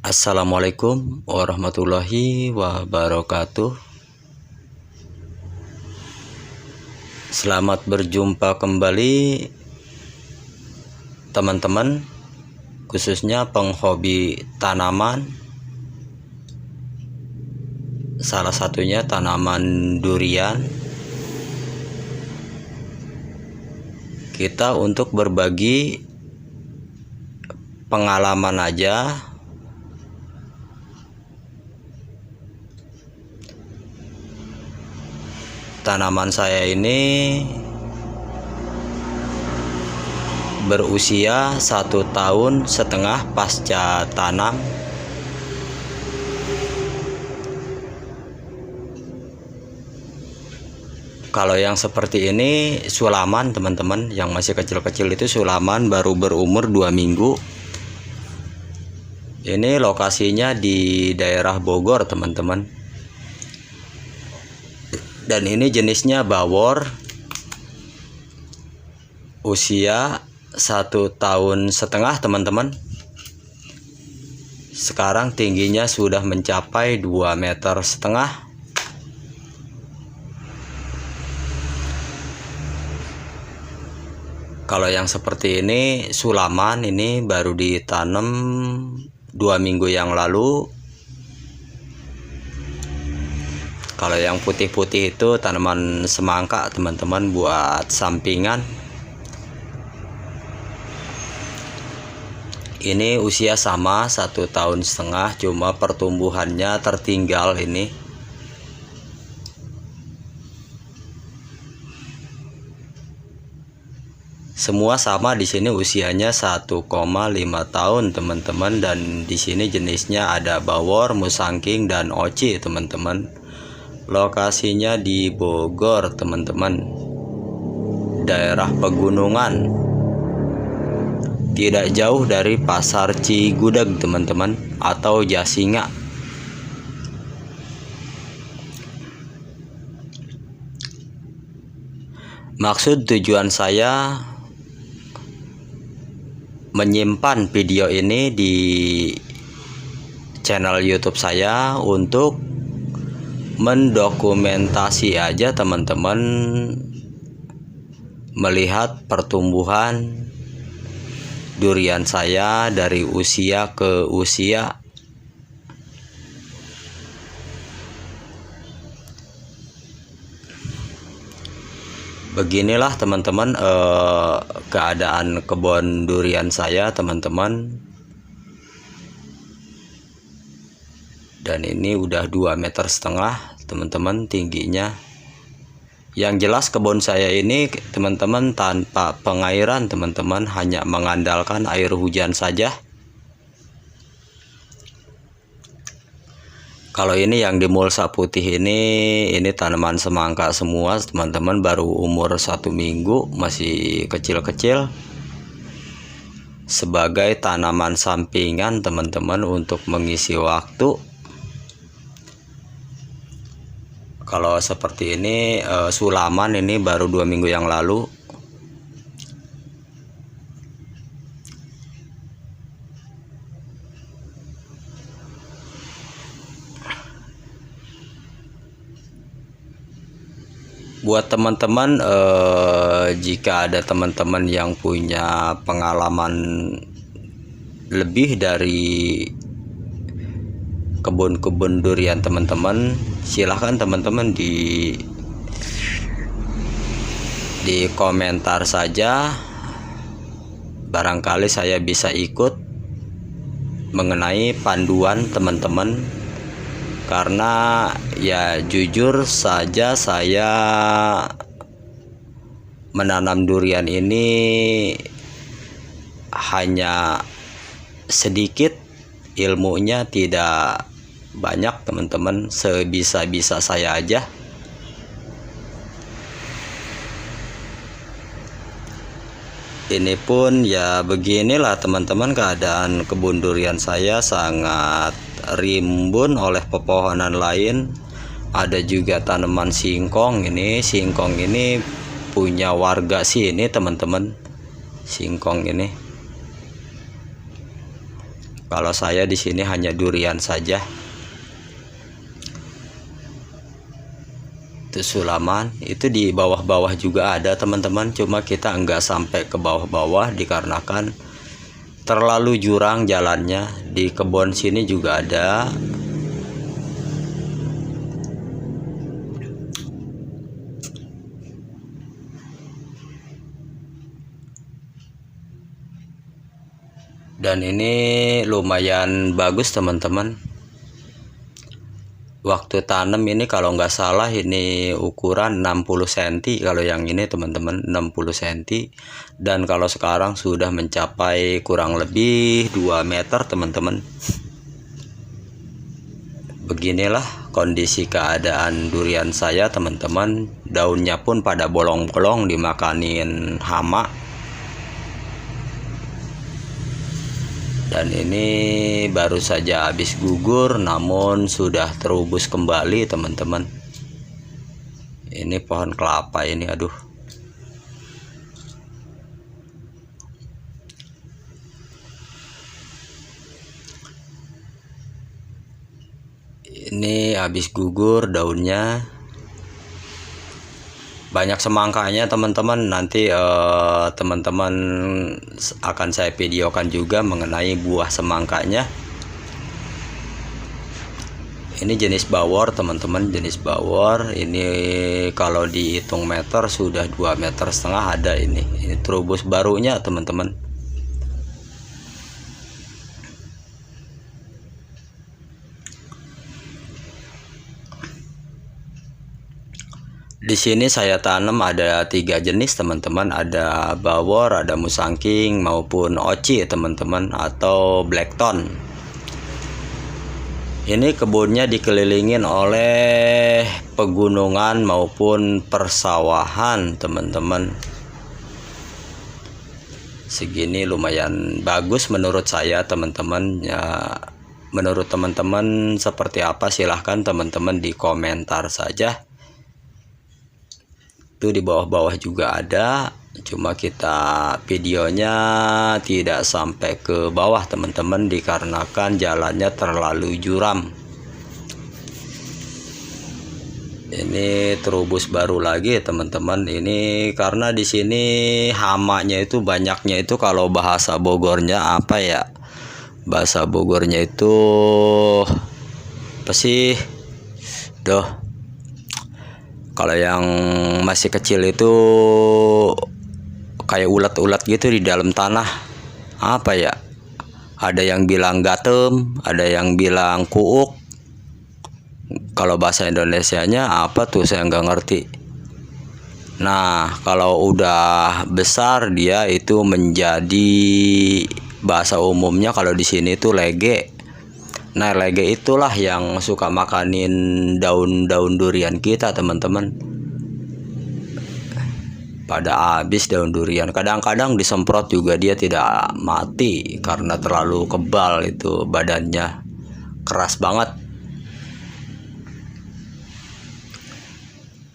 Assalamualaikum warahmatullahi wabarakatuh. Selamat berjumpa kembali teman-teman, khususnya penghobi tanaman, salah satunya tanaman durian. Kita untuk berbagi pengalaman aja. Tanaman saya ini berusia 1,5 tahun pasca tanam. Kalau yang seperti ini sulaman, teman-teman, yang masih kecil-kecil itu sulaman, baru berumur 2 minggu. Ini lokasinya di daerah Bogor, teman-teman. Dan ini jenisnya bawor, usia 1,5 tahun, teman-teman. Sekarang tingginya sudah mencapai 2,5 meter. Kalau yang seperti ini sulaman, ini baru ditanam 2 minggu yang lalu. Kalau yang putih-putih itu tanaman semangka, teman-teman, buat sampingan. Ini usia sama 1,5 tahun, cuma pertumbuhannya tertinggal ini. Semua sama di sini usianya 1,5 tahun, teman-teman, dan di sini jenisnya ada bawor, musangking, dan oci, teman-teman. Lokasinya di Bogor, teman-teman, daerah pegunungan, tidak jauh dari pasar Cigudeg, teman-teman, atau Jasinga. Maksud tujuan saya menyimpan video ini di channel YouTube saya untuk mendokumentasi aja, teman-teman, melihat pertumbuhan durian saya dari usia ke usia. Beginilah, teman-teman, keadaan kebun durian saya, teman-teman. Dan ini udah 2,5 meter, teman-teman, tingginya. Yang jelas kebun saya ini, teman-teman, tanpa pengairan, teman-teman, hanya mengandalkan air hujan saja. Kalau ini yang di mulsa putih ini tanaman semangka semua, teman-teman, baru umur 1 minggu, masih kecil-kecil, sebagai tanaman sampingan, teman-teman, untuk mengisi waktu. Kalau seperti ini sulaman, ini baru 2 minggu yang lalu. Buat teman-teman, jika ada teman-teman yang punya pengalaman lebih dari kebun-kebun durian, teman-teman, silahkan, teman-teman, di komentar saja. Barangkali saya bisa ikut mengenai panduan, teman-teman, karena ya jujur saja saya menanam durian ini hanya sedikit, ilmunya tidak banyak, teman-teman, sebisa-bisa saya aja. Ini pun ya beginilah, teman-teman, keadaan kebun durian saya sangat rimbun oleh pepohonan lain. Ada juga tanaman singkong. Ini singkong ini punya warga sini, teman-teman, singkong ini. Kalau saya di sini hanya durian saja. Itu sulaman, itu di bawah-bawah juga ada teman-teman, cuma kita enggak sampai ke bawah-bawah dikarenakan terlalu jurang jalannya. Di kebun sini juga ada. Dan ini lumayan bagus teman-teman. Waktu tanam ini kalau nggak salah ini ukuran 60 cm kalau yang ini teman-teman, 60 cm. Dan kalau sekarang sudah mencapai kurang lebih 2 meter teman-teman. Beginilah kondisi keadaan durian saya teman-teman. Daunnya pun pada bolong-bolong dimakanin hama. Dan ini baru saja habis gugur namun sudah terubus kembali teman-teman. Ini pohon kelapa ini, aduh. Ini habis gugur daunnya. Banyak semangkanya teman-teman. Nanti teman-teman akan saya videokan juga mengenai buah semangkanya. Ini jenis bawor teman-teman, jenis bawor. Ini kalau dihitung meter sudah 2,5 meter ada ini. Ini terubus barunya teman-teman. Di sini saya tanam ada 3 jenis teman-teman, ada bawor, ada musangking maupun oci teman-teman, atau blackthorn. Ini kebunnya dikelilingin oleh pegunungan maupun persawahan teman-teman. Segini lumayan bagus menurut saya teman-teman. Ya, menurut teman-teman seperti apa silahkan teman-teman di komentar saja. Itu di bawah-bawah juga ada, cuma kita videonya tidak sampai ke bawah teman-teman dikarenakan jalannya terlalu curam. Ini terubus baru lagi teman-teman. Ini karena di sini hamanya itu banyaknya, itu kalau bahasa Bogornya apa ya, bahasa Bogornya itu apa sih, kalau yang masih kecil itu kayak ulat-ulat gitu di dalam tanah. Apa ya? Ada yang bilang gatem, ada yang bilang kuuk. Kalau bahasa Indonesianya apa tuh saya nggak ngerti. Nah, kalau udah besar dia itu menjadi, bahasa umumnya kalau di sini itu lege. Nah, lege itulah yang suka makanin daun-daun durian kita teman-teman. Pada habis daun durian. Kadang-kadang disemprot juga dia tidak mati karena terlalu kebal itu badannya. Keras banget.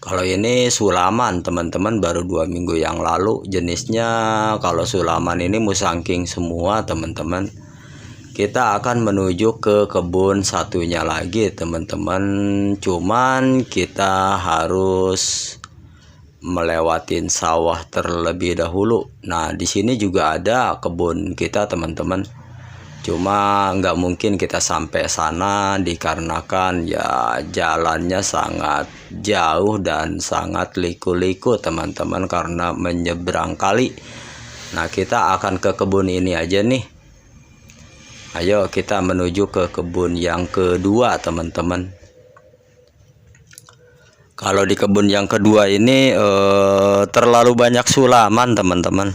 Kalau ini sulaman teman-teman, baru 2 minggu yang lalu. Jenisnya kalau sulaman ini musangking semua teman-teman. Kita akan menuju ke kebun satunya lagi teman-teman, cuman kita harus melewatin sawah terlebih dahulu. Nah, di sini juga ada kebun kita teman-teman, cuma nggak mungkin kita sampai sana dikarenakan ya jalannya sangat jauh dan sangat liku-liku teman-teman karena menyeberang kali. Nah, kita akan ke kebun ini aja nih. Ayo kita menuju ke kebun yang kedua teman-teman. Kalau di kebun yang kedua ini terlalu banyak sulaman teman-teman.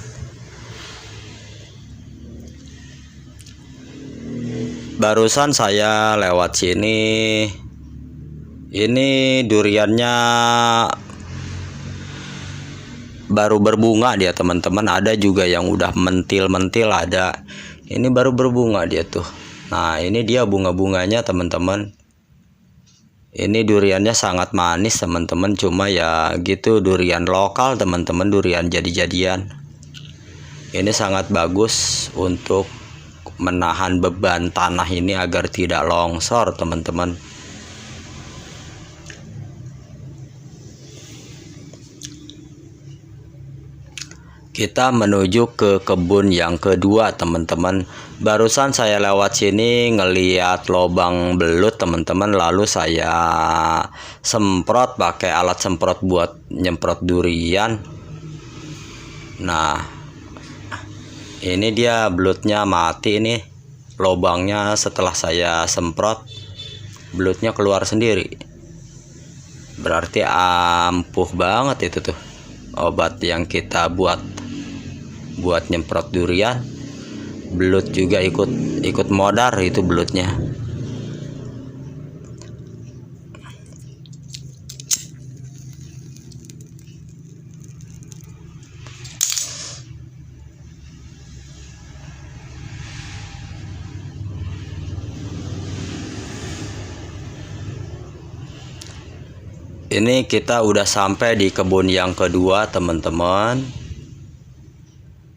Barusan saya lewat sini. Ini duriannya baru berbunga dia teman-teman. Ada juga yang udah mentil-mentil ada. Ini baru berbunga dia tuh. Nah, ini dia bunga-bunganya teman-teman. Ini duriannya sangat manis teman-teman, cuma ya gitu durian lokal teman-teman, durian jadi-jadian. Ini sangat bagus untuk menahan beban tanah ini agar tidak longsor teman-teman. Kita menuju ke kebun yang kedua teman-teman. Barusan saya lewat sini ngeliat lobang belut teman-teman, lalu saya semprot pakai alat semprot buat nyemprot durian. Nah, ini dia belutnya mati nih. Lobangnya setelah saya semprot, belutnya keluar sendiri. Berarti ampuh banget itu tuh obat yang kita buat nyemprot durian. Belut juga ikut modar itu belutnya. Ini kita udah sampai di kebun yang kedua teman-teman.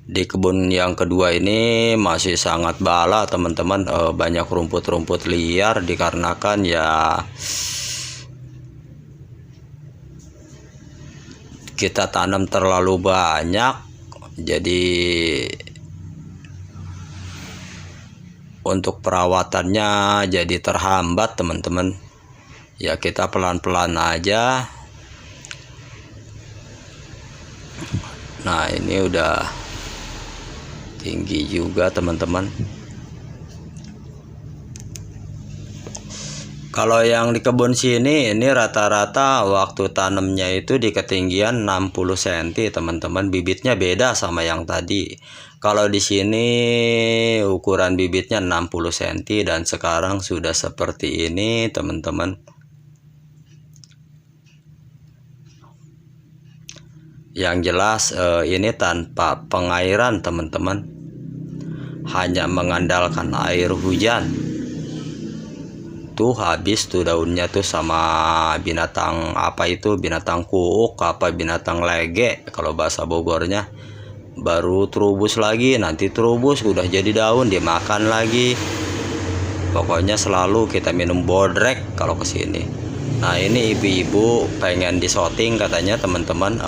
Di kebun yang kedua ini masih sangat bala teman-teman, banyak rumput-rumput liar dikarenakan ya kita tanam terlalu banyak, jadi untuk perawatannya jadi terhambat teman-teman. Ya kita pelan-pelan aja. Nah ini udah tinggi juga teman-teman. Kalau yang di kebun sini ini rata-rata waktu tanamnya itu di ketinggian 60 cm teman-teman. Bibitnya beda sama yang tadi. Kalau di sini ukuran bibitnya 60 cm dan sekarang sudah seperti ini teman-teman. Yang jelas ini tanpa pengairan teman-teman, hanya mengandalkan air hujan. Tuh habis tuh daunnya tuh sama binatang apa itu, binatang kuuk apa binatang lege kalau bahasa Bogornya. Baru terubus lagi, nanti terubus udah jadi daun dimakan lagi. Pokoknya selalu kita minum bodrek kalau kesini. Nah ini ibu-ibu pengen disoting katanya teman-teman.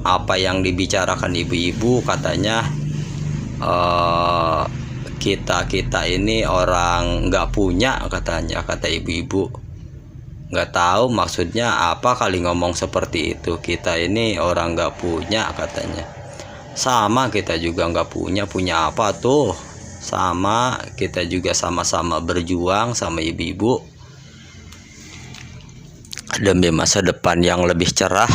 Apa yang dibicarakan ibu-ibu katanya, kita ini orang nggak punya katanya, kata ibu-ibu. Nggak tahu maksudnya apa kali ngomong seperti itu. Kita ini orang nggak punya katanya. Sama kita juga nggak punya apa tuh. Sama kita juga sama-sama berjuang sama ibu-ibu demi masa depan yang lebih cerah.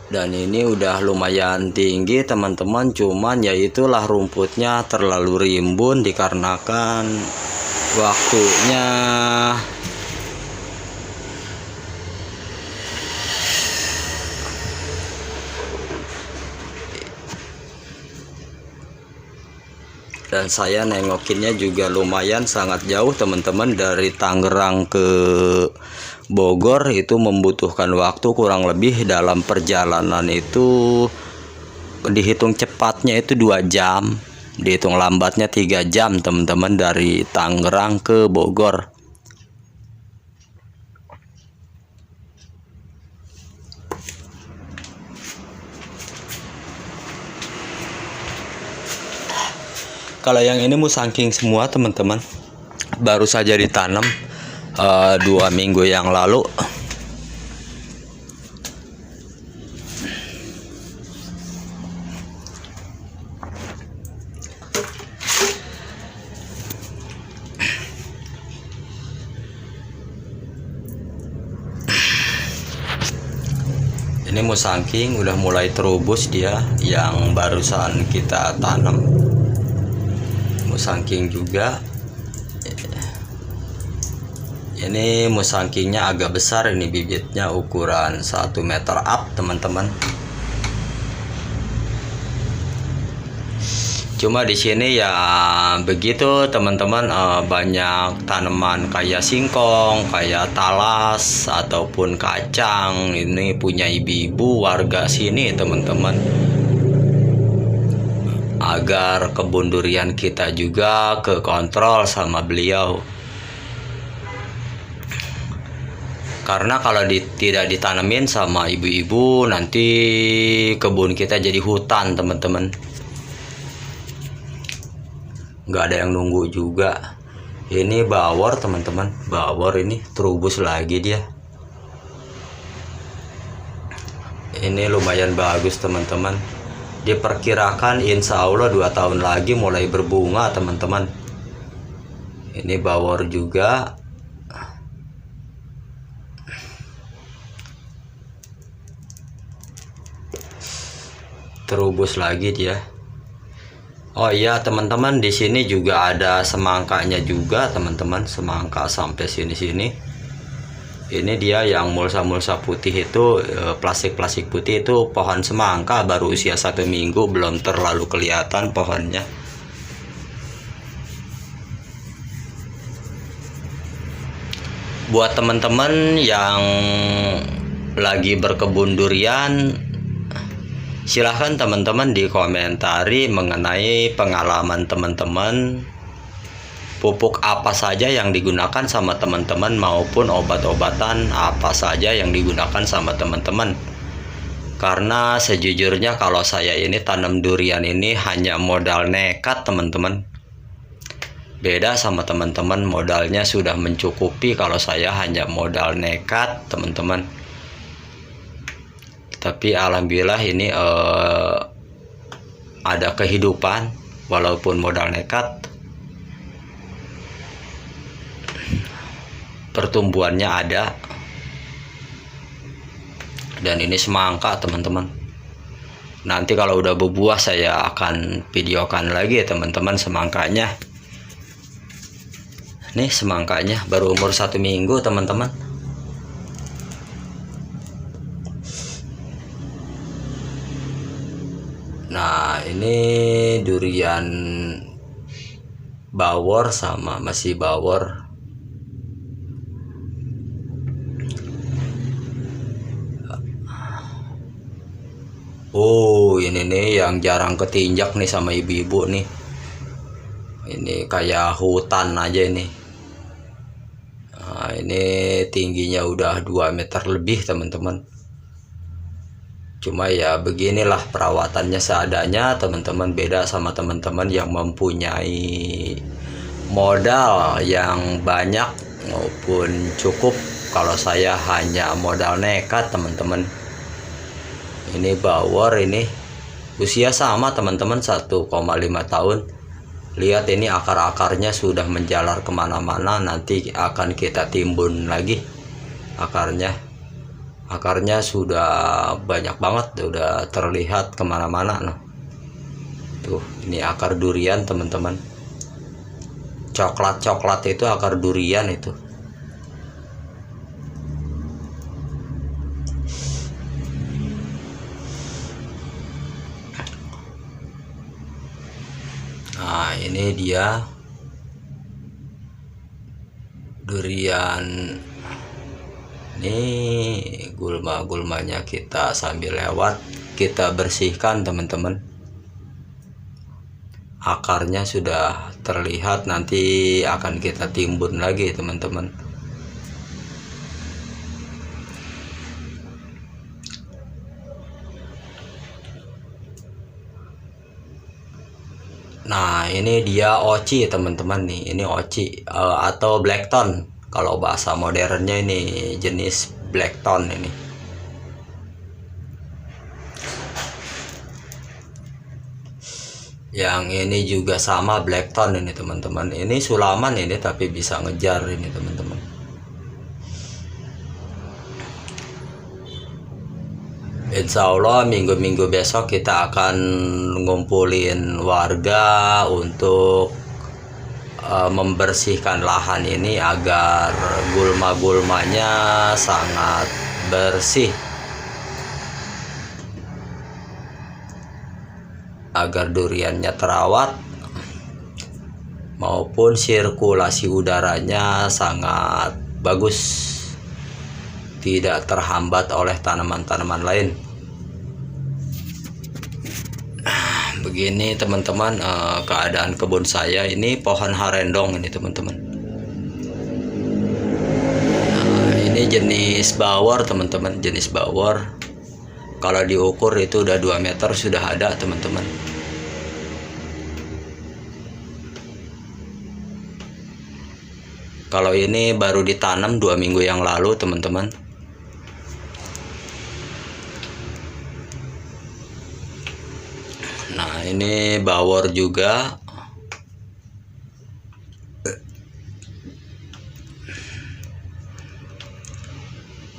Dan ini udah lumayan tinggi teman-teman, cuman ya itulah rumputnya terlalu rimbun dikarenakan waktunya dan saya nengokinnya juga lumayan sangat jauh teman-teman. Dari Tangerang ke Bogor itu membutuhkan waktu kurang lebih dalam perjalanan itu dihitung cepatnya itu 2 jam, dihitung lambatnya 3 jam teman-teman dari Tangerang ke Bogor. Kalau yang ini musangking semua teman-teman, baru saja ditanam 2 minggu yang lalu. Ini musangking udah mulai terubus dia yang barusan kita tanam. Musangking juga. Ini musangkingnya agak besar, ini bibitnya ukuran 1 meter up teman-teman. Cuma di sini ya begitu teman-teman, banyak tanaman kayak singkong, kayak talas ataupun kacang. Ini punya ibu-ibu warga sini teman-teman, agar kebun durian kita juga kekontrol sama beliau. Karena kalau tidak ditanamin sama ibu-ibu, nanti kebun kita jadi hutan teman-teman. Nggak ada yang nunggu juga. Ini bawor teman-teman, bawor ini terubus lagi dia. Ini lumayan bagus teman-teman. Diperkirakan insya Allah 2 tahun lagi mulai berbunga teman-teman. Ini bawor juga. Terubus lagi dia. Oh iya teman-teman, di sini juga ada semangkanya juga teman-teman, semangka sampai sini-sini. Ini dia yang mulsa-mulsa putih itu, plastik-plastik putih itu pohon semangka, baru usia 1 minggu, belum terlalu kelihatan pohonnya. Buat teman-teman yang lagi berkebun durian, silahkan teman-teman dikomentari mengenai pengalaman teman-teman, pupuk apa saja yang digunakan sama teman-teman maupun obat-obatan apa saja yang digunakan sama teman-teman. Karena sejujurnya kalau saya ini tanam durian ini hanya modal nekat teman-teman. Beda sama teman-teman, modalnya sudah mencukupi, kalau saya hanya modal nekat teman-teman. Tapi alhamdulillah ini ada kehidupan walaupun modal nekat. Pertumbuhannya ada. Dan ini semangka teman-teman. Nanti kalau udah berbuah saya akan videokan lagi ya teman-teman semangkanya. Nih semangkanya baru umur 1 minggu teman-teman. Nah ini durian bawor sama masih bawor. Oh ini nih yang jarang ketinjak nih sama ibu-ibu nih. Ini kayak hutan aja ini. Nah, ini tingginya udah 2 meter lebih teman-teman. Cuma ya beginilah perawatannya seadanya teman-teman, beda sama teman-teman yang mempunyai modal yang banyak maupun cukup. Kalau saya hanya modal nekat teman-teman. Ini bawor, ini usia sama teman-teman 1,5 tahun. Lihat ini akar-akarnya sudah menjalar kemana-mana, nanti akan kita timbun lagi akarnya. Akarnya sudah banyak banget, udah terlihat kemana-mana. Nah, tuh ini akar durian teman-teman, coklat-coklat itu akar durian itu. Nah ini dia durian. Ini gulma-gulmanya kita sambil lewat kita bersihkan teman-teman. Akarnya sudah terlihat, nanti akan kita timbun lagi teman-teman. Nah ini dia oci teman-teman nih, ini oci atau blackthorn. Kalau bahasa modernnya ini jenis blackthorn ini. Yang ini juga sama blackthorn ini teman-teman. Ini sulaman ini tapi bisa ngejar ini teman-teman. Insya Allah minggu-minggu besok kita akan ngumpulin warga untuk membersihkan lahan ini agar gulma-gulmanya sangat bersih. agar duriannya terawat maupun sirkulasi udaranya sangat bagus, tidak terhambat oleh tanaman-tanaman lain. Begini teman-teman keadaan kebun saya. Ini pohon harendong ini teman-teman. Ini jenis bawor teman-teman, jenis bawor. Kalau diukur itu udah 2 meter sudah ada teman-teman. Kalau ini baru ditanam 2 minggu yang lalu teman-teman. Nah ini bawor juga.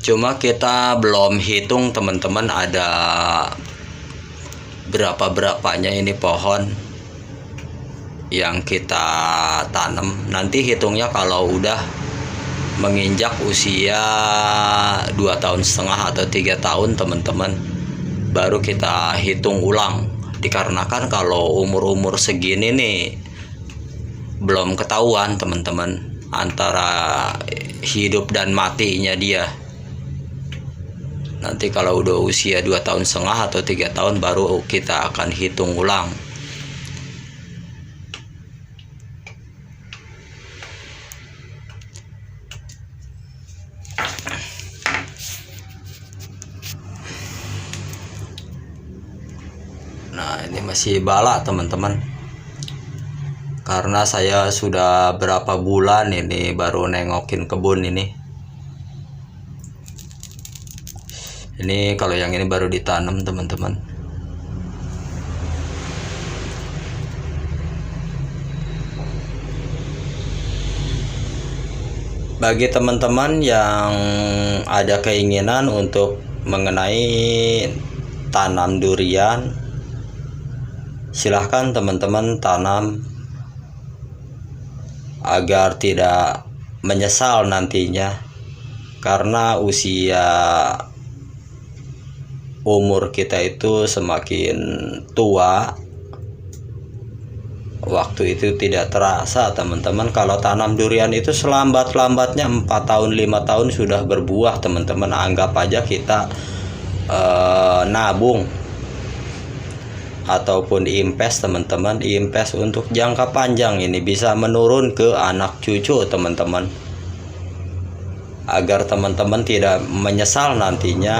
Cuma kita belum hitung teman-teman ada berapanya ini pohon yang kita tanam. Nanti hitungnya kalau udah menginjak usia 2,5 tahun atau 3 tahun teman-teman, baru kita hitung ulang. Dikarenakan kalau umur-umur segini nih belum ketahuan teman-teman antara hidup dan matinya dia. Nanti kalau udah usia 2,5 tahun atau 3 tahun baru kita akan hitung ulang. Nah ini masih bala teman-teman, karena saya sudah berapa bulan ini baru nengokin kebun ini. Ini kalau yang ini baru ditanam teman-teman. Bagi teman-teman yang ada keinginan untuk mengenai tanam durian, silahkan teman-teman tanam agar tidak menyesal nantinya, karena usia umur kita itu semakin tua, waktu itu tidak terasa teman-teman. Kalau tanam durian itu selambat-lambatnya 4 tahun 5 tahun sudah berbuah teman-teman. Anggap aja kita nabung ataupun invest teman-teman, invest untuk jangka panjang. Ini bisa menurun ke anak cucu teman-teman, agar teman-teman tidak menyesal nantinya.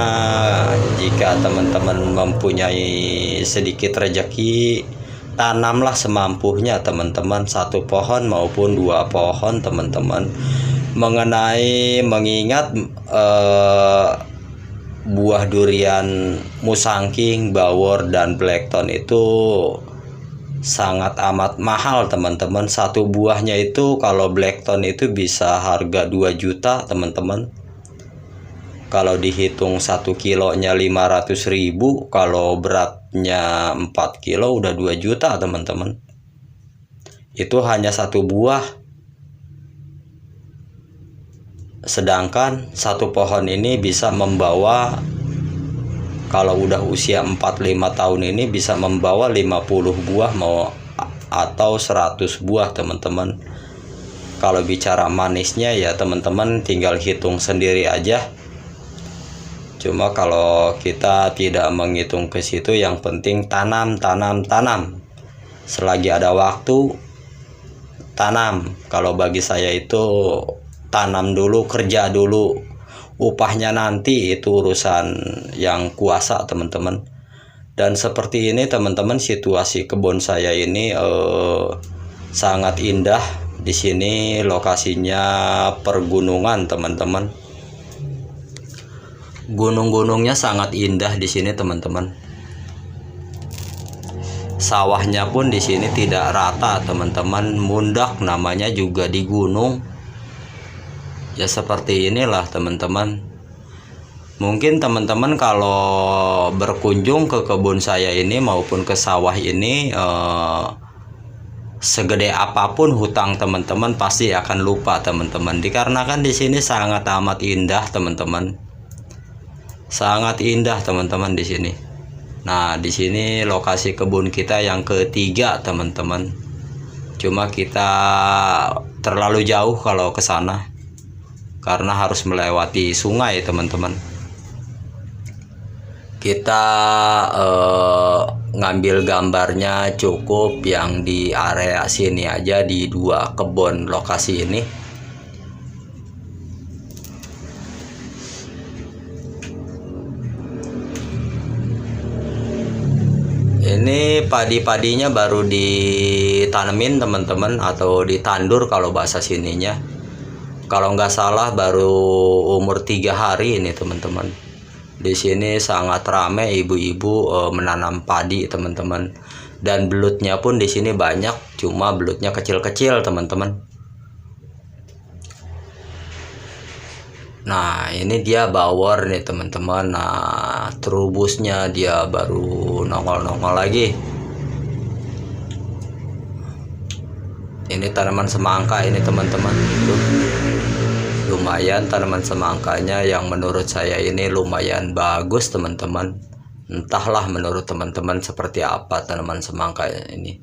Jika teman-teman mempunyai sedikit rezeki, tanamlah semampunya teman-teman, 1 pohon maupun 2 pohon teman-teman. Mengingat buah durian musangking, bawor, dan blackthorn itu sangat amat mahal teman-teman. 1 buahnya itu kalau blackthorn itu bisa harga 2 juta teman-teman. Kalau dihitung 1 kilonya 500.000, kalau beratnya 4 kilo udah 2 juta teman-teman. Itu hanya 1 buah. Sedangkan 1 pohon ini bisa membawa, kalau udah usia 4-5 tahun ini bisa membawa 50 buah mau atau 100 buah teman-teman. Kalau bicara manisnya ya teman-teman tinggal hitung sendiri aja. Cuma kalau kita tidak menghitung ke situ, yang penting tanam. Selagi ada waktu tanam. Kalau bagi saya itu tanam dulu, kerja dulu, upahnya nanti itu urusan yang kuasa teman-teman. Dan seperti ini teman-teman, situasi kebun saya ini sangat indah. Di sini lokasinya pergunungan teman-teman. Gunung-gunungnya sangat indah di sini teman-teman. Sawahnya pun di sini tidak rata teman-teman, mundak, namanya juga di gunung. Ya seperti inilah teman-teman. Mungkin teman-teman kalau berkunjung ke kebun saya ini maupun ke sawah ini, segede apapun hutang teman-teman pasti akan lupa teman-teman. Dikarenakan di sini sangat amat indah teman-teman. Sangat indah teman-teman di sini. Nah, di sini lokasi kebun kita yang ketiga, teman-teman. Cuma kita terlalu jauh kalau ke sana karena harus melewati sungai, teman-teman. Kita ngambil gambarnya cukup yang di area sini aja, di dua kebun lokasi ini. Ini padi-padinya baru ditanemin, teman-teman, atau ditandur kalau bahasa sininya. Kalau nggak salah baru umur 3 hari ini, teman-teman. Di sini sangat ramai ibu-ibu menanam padi, teman-teman. Dan belutnya pun di sini banyak, cuma belutnya kecil-kecil, teman-teman. Nah, ini dia bawor nih, teman-teman. Nah, terubusnya dia baru nongol-nongol lagi. Ini tanaman semangka ini, teman-teman. Lumayan tanaman semangkanya, yang menurut saya ini lumayan bagus, teman-teman. Entahlah menurut teman-teman seperti apa tanaman semangka ini.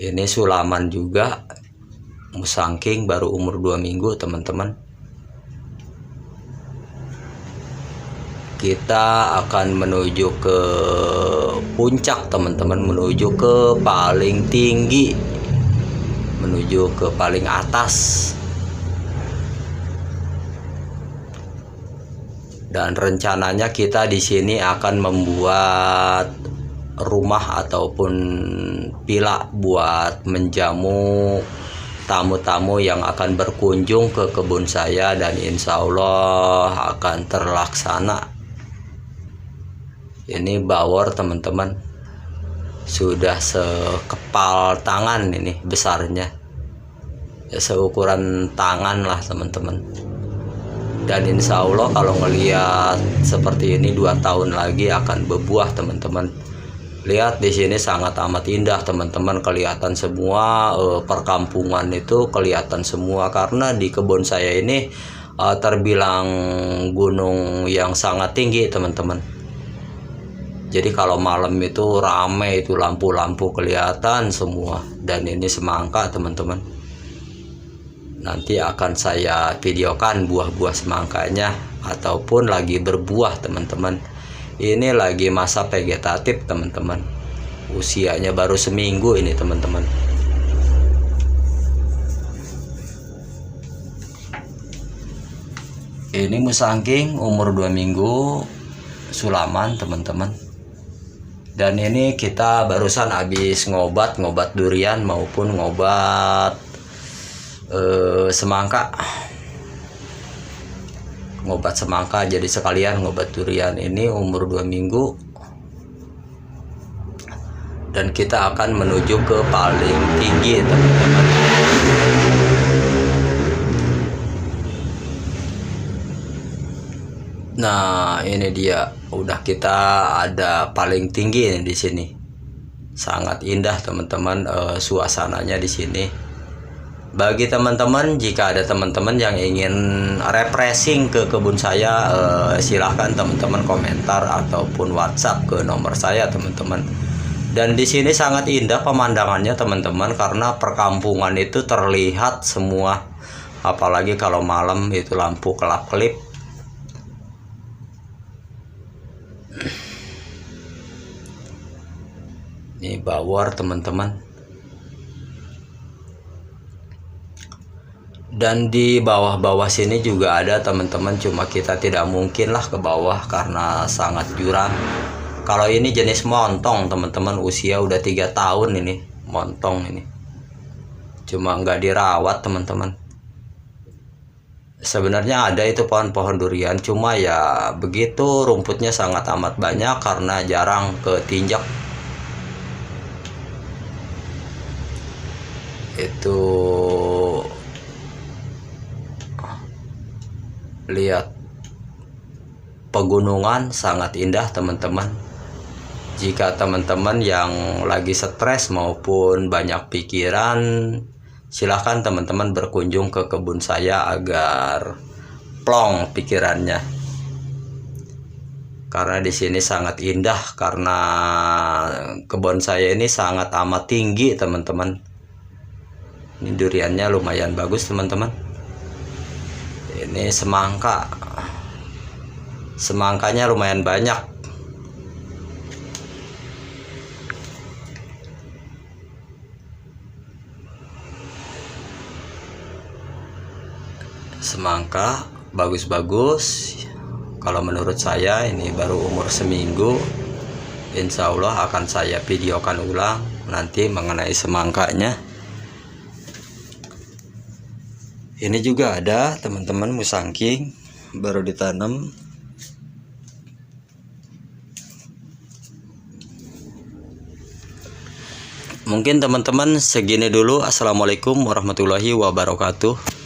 Ini sulaman juga, musangking, baru umur 2 minggu, teman-teman. Kita akan menuju ke puncak, teman-teman, menuju ke paling tinggi, menuju ke paling atas. Dan rencananya kita di sini akan membuat rumah ataupun villa buat menjamu tamu-tamu yang akan berkunjung ke kebun saya, dan insya Allah akan terlaksana. Ini bawor, teman-teman, sudah sekepal tangan ini besarnya, ya, seukuran tangan lah, teman-teman. Dan insya Allah kalau ngelihat seperti ini 2 tahun lagi akan berbuah, teman-teman. Lihat di sini sangat amat indah, teman-teman. Kelihatan semua perkampungan itu kelihatan semua, karena di kebun saya ini terbilang gunung yang sangat tinggi, teman-teman. Jadi kalau malam itu ramai, itu lampu-lampu kelihatan semua. Dan ini semangka, teman-teman. Nanti akan saya videokan buah-buah semangkanya ataupun lagi berbuah, teman-teman. Ini lagi masa vegetatif, teman-teman. Usianya baru seminggu ini, teman-teman. Ini musangking umur 2 minggu, sulaman, teman-teman. Dan ini kita barusan habis ngobat durian maupun ngobat semangka. Ngobat semangka jadi sekalian ngobat durian. Ini umur 2 minggu. Dan kita akan menuju ke paling tinggi, teman-teman. Nah, ini dia. Udah kita ada paling tinggi di sini. Sangat indah, teman-teman, suasananya di sini. Bagi teman-teman, jika ada teman-teman yang ingin refreshing ke kebun saya, silahkan teman-teman komentar ataupun WhatsApp ke nomor saya, teman-teman. Dan di sini sangat indah pemandangannya, teman-teman, karena perkampungan itu terlihat semua. Apalagi kalau malam itu lampu kelap-kelip. Ini bawor, teman-teman. Dan di bawah-bawah sini juga ada, teman-teman, cuma kita tidak mungkin lah ke bawah karena sangat jurang. Kalau ini jenis montong, teman-teman, usia udah 3 tahun ini, montong ini. Cuma nggak dirawat, teman-teman. Sebenarnya ada itu pohon-pohon durian, cuma ya begitu, rumputnya sangat amat banyak karena jarang ketinjak. Itu lihat pegunungan sangat indah, teman-teman. Jika teman-teman yang lagi stres maupun banyak pikiran, silahkan teman-teman berkunjung ke kebun saya agar plong pikirannya. karena di sini sangat indah, karena kebun saya ini sangat amat tinggi teman-teman. Ini duriannya lumayan bagus teman-teman. Ini semangkanya lumayan banyak. Semangka bagus-bagus. Kalau menurut saya ini baru umur seminggu. Insya Allah akan saya videokan ulang nanti mengenai semangkanya. Ini juga ada teman-teman musangking baru ditanam. Mungkin teman-teman segini dulu. Assalamualaikum warahmatullahi wabarakatuh.